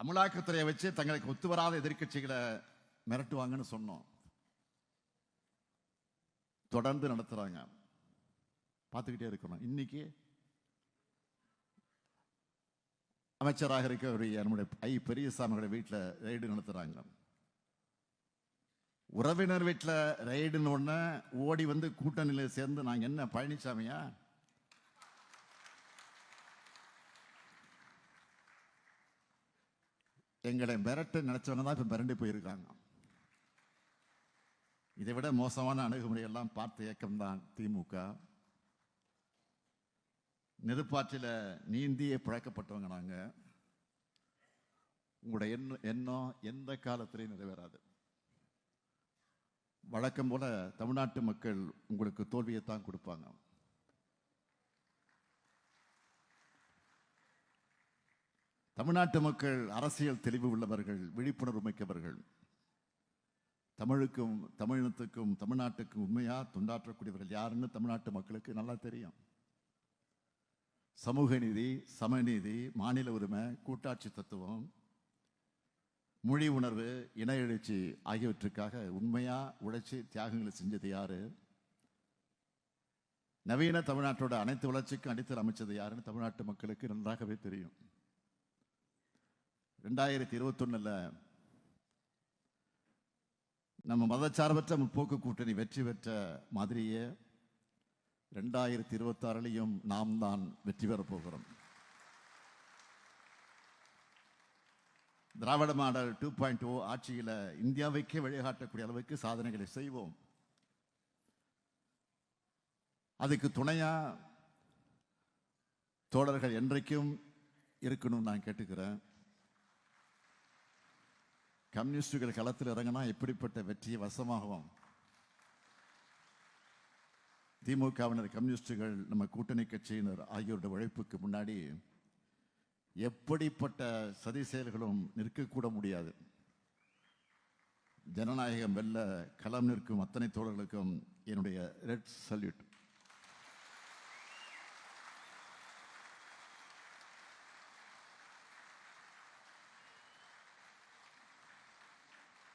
அமலாக்கத்துறையை வச்சு தங்களுக்கு ஒத்து வராத எதிர்க்கட்சிகளை மிரட்டுவாங்கன்னு சொன்னோம். தொடர்ந்து நடத்துறாங்க, பார்த்துக்கிட்டே இருக்கணும். இன்னைக்கு அமைச்சராக இருக்கக்கூடிய நம்முடைய பெரியசாமியோட வீட்டில் ரெய்டு நடத்துறாங்க. உறவினர் வீட்டில் ரெய்டுன்னு ஒன்று ஓடி வந்து கூட்டணியில் சேர்ந்து நாங்கள் என்ன பழனிசாமியா? எங்களை மிரட்ட நினைச்சவங்க தான் இப்போ மிரண்டு போயிருக்காங்க. இதை விட மோசமான அணுகுமுறையெல்லாம் பார்த்த இயக்கம்தான் திமுக. நெருப்பாற்றில் நீந்தியே பிழைக்கப்பட்டவங்க நாங்கள். உங்களுடைய எண்ணம் எந்த காலத்திலையும் நிறைவேறாது. வழக்கம் போல தமிழ்நாட்டு மக்கள் உங்களுக்கு தோல்வியைத்தான் கொடுப்பாங்க. தமிழ்நாட்டு மக்கள் அரசியல் தெளிவு உள்ளவர்கள், விழிப்புணர்வு மிக்கவர்கள். தமிழுக்கும் தமிழினத்துக்கும் தமிழ்நாட்டுக்கும் உண்மையா தொண்டாற்றக்கூடியவர்கள் யாருன்னு தமிழ்நாட்டு மக்களுக்கு நல்லா தெரியும். சமூக நீதி, சமநீதி, மாநில உரிமை, கூட்டாட்சி தத்துவம், மொழி உணர்வு, இன எழுச்சி ஆகியவற்றுக்காக உண்மையா உழைச்சி தியாகங்களை செஞ்சது யாரு? நவீன தமிழ்நாட்டோட அனைத்து வளர்ச்சிக்கும் அடித்தல் அமைச்சது யாருன்னு தமிழ்நாட்டு மக்களுக்கு நன்றாகவே தெரியும். 2021 நம்ம மதச்சார்பற்ற முற்போக்கு கூட்டணி வெற்றி பெற்ற மாதிரியே 2026 நாம் தான் வெற்றி பெறப் போகிறோம். திராவிட மாடல் 2.0 ஆட்சியில் இந்தியாவுக்கே வழிகாட்டக்கூடிய அளவுக்கு சாதனைகளை செய்வோம். அதுக்கு துணையா தோழர்கள் என்றைக்கும் இருக்கணும்னு நான் கேட்டுக்கிறேன். கம்யூனிஸ்டுகள் களத்தில் இறங்கினா எப்படிப்பட்ட வெற்றியை வசமாகும்? திமுகவினர், கம்யூனிஸ்டுகள், நம்ம கூட்டணி கட்சியினர் ஆகியோருடைய உழைப்புக்கு முன்னாடி எப்படிப்பட்ட சதி செயல்களும் நிற்கக்கூட முடியாது. ஜனநாயகம் வெல்ல களம் நிற்கும் அத்தனை தோழர்களுக்கும் என்னுடைய ரெட் சல்யூட்.